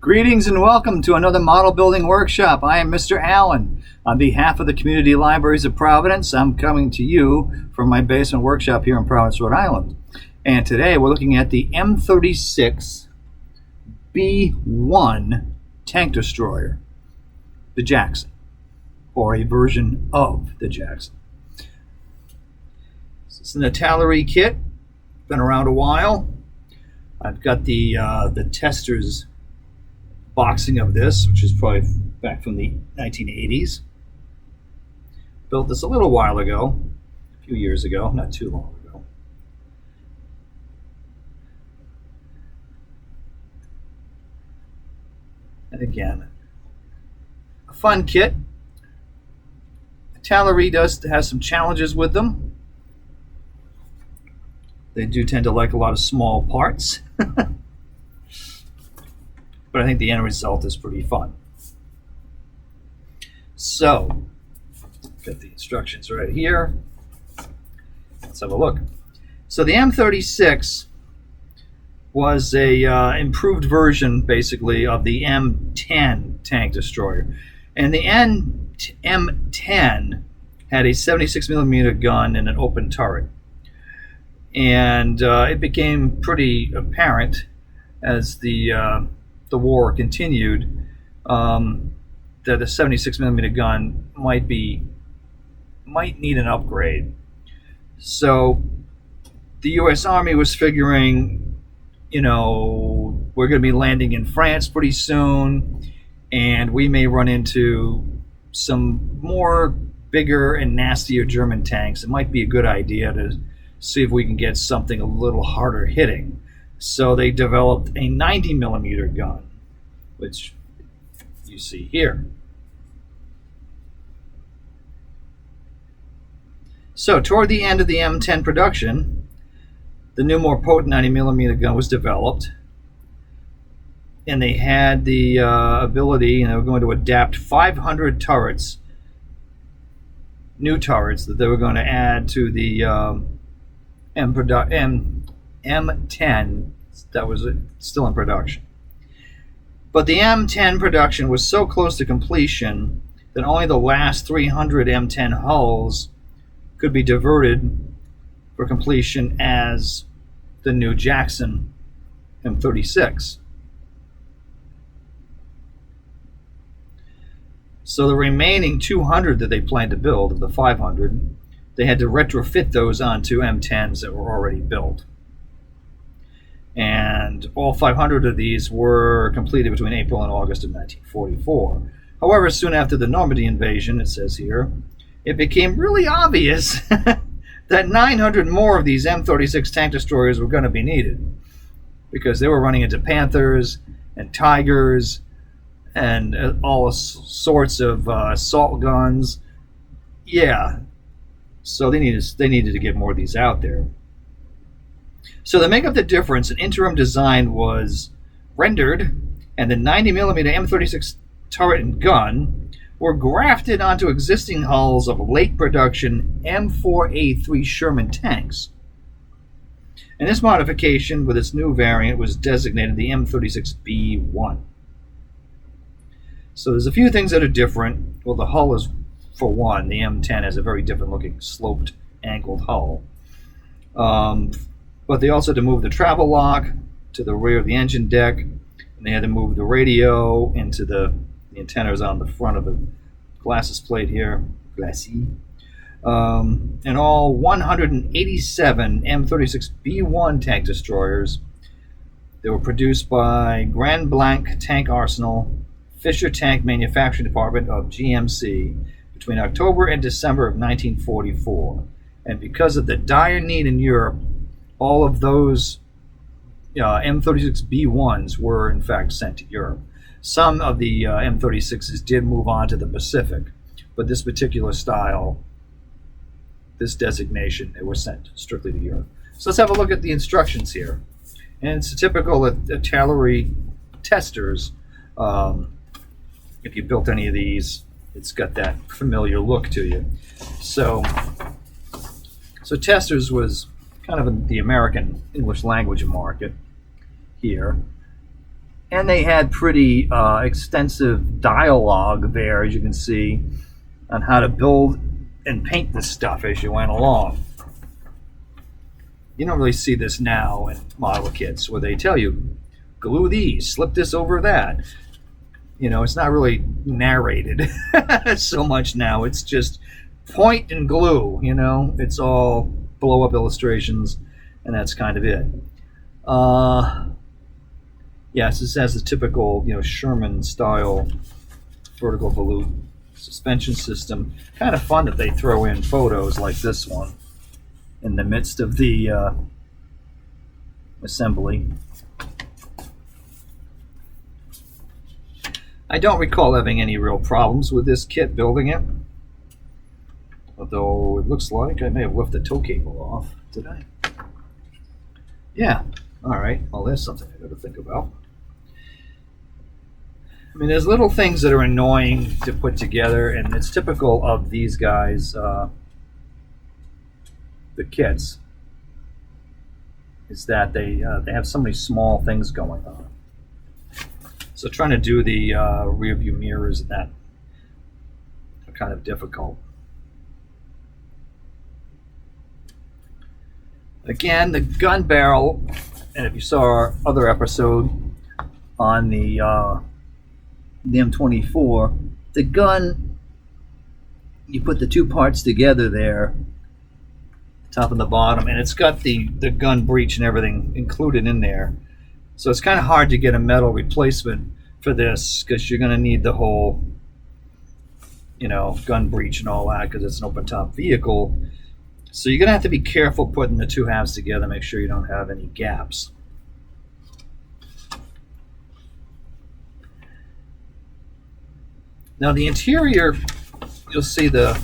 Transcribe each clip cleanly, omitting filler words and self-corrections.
Greetings and welcome to another model building workshop. I am Mr. Allen. On behalf of the Community Libraries of Providence, I'm coming to you from my basement workshop here in Providence, Rhode Island. And today we're looking at the M36 B1 tank destroyer, the Jackson, or a version of the Jackson. It's an Italeri kit, been around a while. I've got the Testors boxing of this, which is probably back from the 1980s. Built this a little while ago, a few years ago, not too long ago. And again, a fun kit. Italeri does have some challenges with them. They do tend to like a lot of small parts. But I think the end result is pretty fun. So, got the instructions right here. Let's have a look. So the M36 was a improved version, basically, of the M10 tank destroyer. And the M10 had a 76 millimeter gun and an open turret. And it became pretty apparent as the war continued that the 76 millimeter gun might need an upgrade. So the U.S. Army was figuring, we're going to be landing in France pretty soon, and we may run into some more bigger and nastier German tanks. It might be a good idea to see if we can get something a little harder hitting. So they developed a 90 millimeter gun, which you see here. So toward the end of the M10 production, the new, more potent 90 millimeter gun was developed, and they had the ability, and they were going to adapt 500 turrets, new turrets that they were going to add to the M10 that was still in production. But the M10 production was so close to completion that only the last 300 M10 hulls could be diverted for completion as the new Jackson M36. So the remaining 200 that they planned to build, of the 500, they had to retrofit those onto M10s that were already built. And all 500 of these were completed between April and August of 1944. However, soon after the Normandy invasion, it says here, it became really obvious that 900 more of these M36 tank destroyers were going to be needed, because they were running into Panthers and Tigers and all sorts of assault guns. Yeah. So they needed to get more of these out there. So to make up the difference, an interim design was rendered, and the 90 millimeter M36 turret and gun were grafted onto existing hulls of late production M4A3 Sherman tanks. And this modification, with its new variant, was designated the M36B1. So there's a few things that are different. Well, the hull is, for one, the M10 has a very different looking sloped, angled hull. But they also had to move the travel lock to the rear of the engine deck, and they had to move the radio into the antennas on the front of the glasses plate here, glacis. And all 187 M36B1 tank destroyers, they were produced by Grand Blanc Tank Arsenal, Fisher Tank Manufacturing Department of GMC between October and December of 1944. And because of the dire need in Europe, all of those M36B1s were in fact sent to Europe. Some of the M36s did move on to the Pacific, but this particular style, this designation, it was sent strictly to Europe. So let's have a look at the instructions here. And it's a typical Italeri Testors. If you built any of these, it's got that familiar look to you. So Testors was kind of in the American English language market here. And they had pretty extensive dialogue there, as you can see, on how to build and paint this stuff as you went along. You don't really see this now in model kits where they tell you, glue these, slip this over that. You know, it's not really narrated so much now. It's just point and glue, you know. It's all blow-up illustrations, and that's kind of it. Yes, this has the typical, you know, Sherman style vertical volute suspension system. Kind of fun that they throw in photos like this one in the midst of the assembly. I don't recall having any real problems with this kit building it, although it looks like I may have left the tow cable off. Did I? Yeah. All right. Well, there's something I got to think about. I mean, there's little things that are annoying to put together, and it's typical of these guys, the kits, is that they have so many small things going on. So trying to do the rear view mirrors and that are kind of difficult. Again, the gun barrel, and if you saw our other episode on the M24, the gun, you put the two parts together there, top and the bottom, and it's got the gun breech and everything included in there. So it's kind of hard to get a metal replacement for this because you're going to need the whole, you know, gun breech and all that because it's an open top vehicle. So you're going to have to be careful putting the two halves together, make sure you don't have any gaps. Now the interior, you'll see the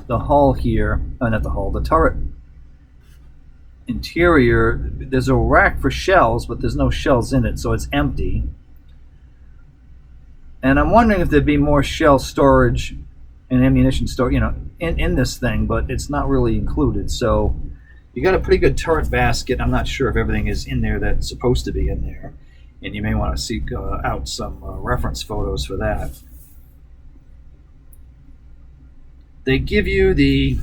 hull here, not the hull, the turret interior. There's a rack for shells, but there's no shells in it, so it's empty. And I'm wondering if there'd be more shell storage and ammunition storage, you know, in this thing, but it's not really included. So you got a pretty good turret basket. I'm not sure if everything is in there that's supposed to be in there, and you may want to seek out some reference photos for that. They give you the,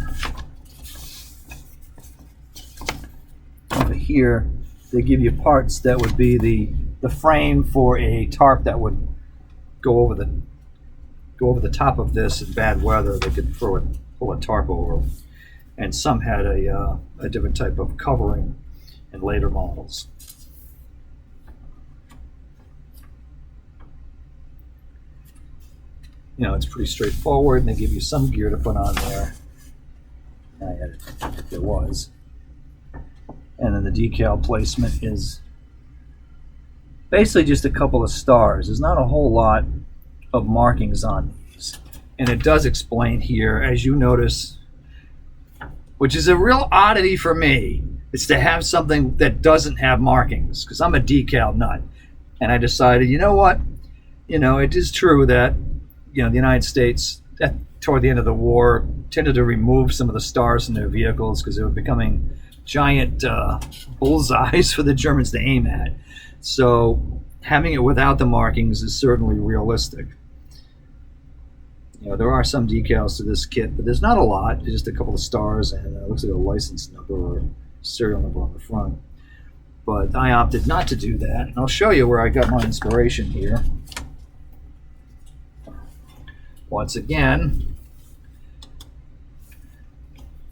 over here, they give you parts that would be the frame for a tarp that would go over the top of this in bad weather. They could pull a tarp over, and some had a different type of covering in later models. You know, it's pretty straightforward, and they give you some gear to put on there. I had it if there was. And then the decal placement is basically just a couple of stars. There's not a whole lot of markings on these. And it does explain here, as you notice, which is a real oddity for me, is to have something that doesn't have markings, because I'm a decal nut. And I decided, you know what? You know, it is true that, you know, the United States, toward the end of the war, tended to remove some of the stars in their vehicles because they were becoming giant bullseyes for the Germans to aim at. So having it without the markings is certainly realistic. You know, there are some decals to this kit, but there's not a lot. There's just a couple of stars, and it looks like a license number or serial number on the front. But I opted not to do that, and I'll show you where I got my inspiration here. Once again,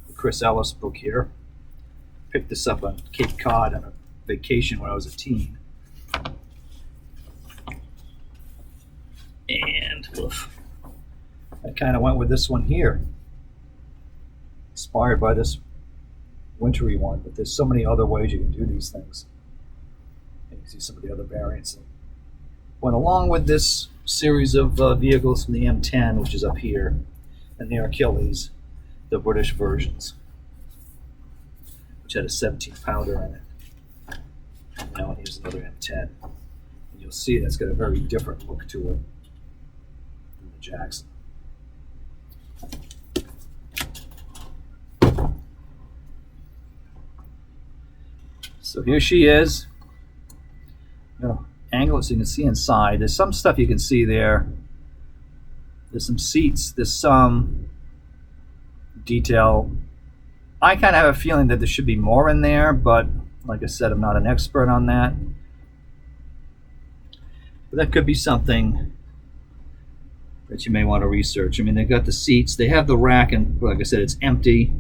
the Chris Ellis book here. Picked this up on Cape Cod on a vacation when I was a teen. And I kind of went with this one here. Inspired by this wintry one, but there's so many other ways you can do these things. You can see some of the other variants. Went along with this series of vehicles from the M10, which is up here, and the Achilles, the British versions, which had a 17 pounder in it. And now here's another M10. And you'll see that's got a very different look to it than the Jackson. So here she is. angle it so you can see inside. There's some stuff you can see there. There's some seats. There's some detail. I kind of have a feeling that there should be more in there, but like I said, I'm not an expert on that. But that could be something that you may want to research. I mean, they've got the seats. They have the rack, and like I said, it's empty.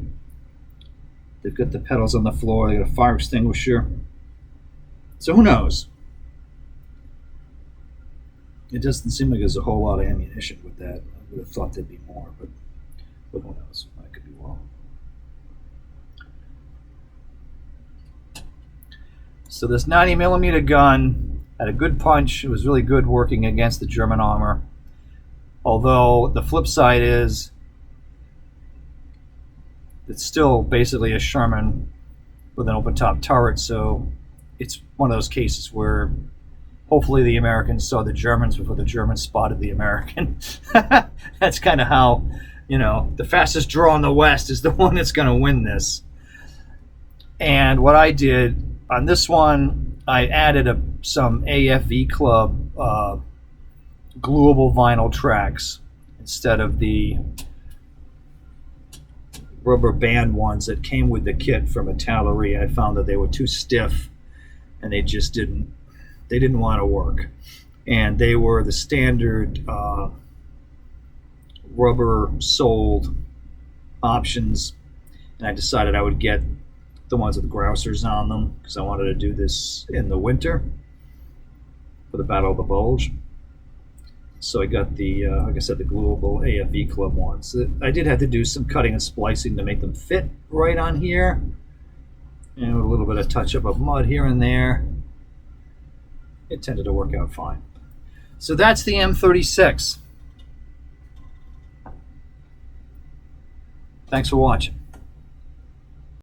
They've got the pedals on the floor. They got a fire extinguisher. So who knows? It doesn't seem like there's a whole lot of ammunition with that. I would have thought there'd be more, but who knows? I could be wrong. So this 90mm gun had a good punch. It was really good working against the German armor. Although the flip side is it's still basically a Sherman with an open top turret, so it's one of those cases where hopefully the Americans saw the Germans before the Germans spotted the American. That's kind of how, the fastest draw in the West is the one that's going to win this. And what I did on this one, I added some AFV Club gluable vinyl tracks instead of the rubber band ones that came with the kit from Italeri. I found that they were too stiff and they just didn't want to work. And they were the standard rubber soled options, and I decided I would get the ones with the grousers on them because I wanted to do this in the winter for the Battle of the Bulge. So I got the, like I said, the gluable AFV Club ones. I did have to do some cutting and splicing to make them fit right on here, and with a little bit of touch-up of mud here and there. It tended to work out fine. So that's the M36. Thanks for watching.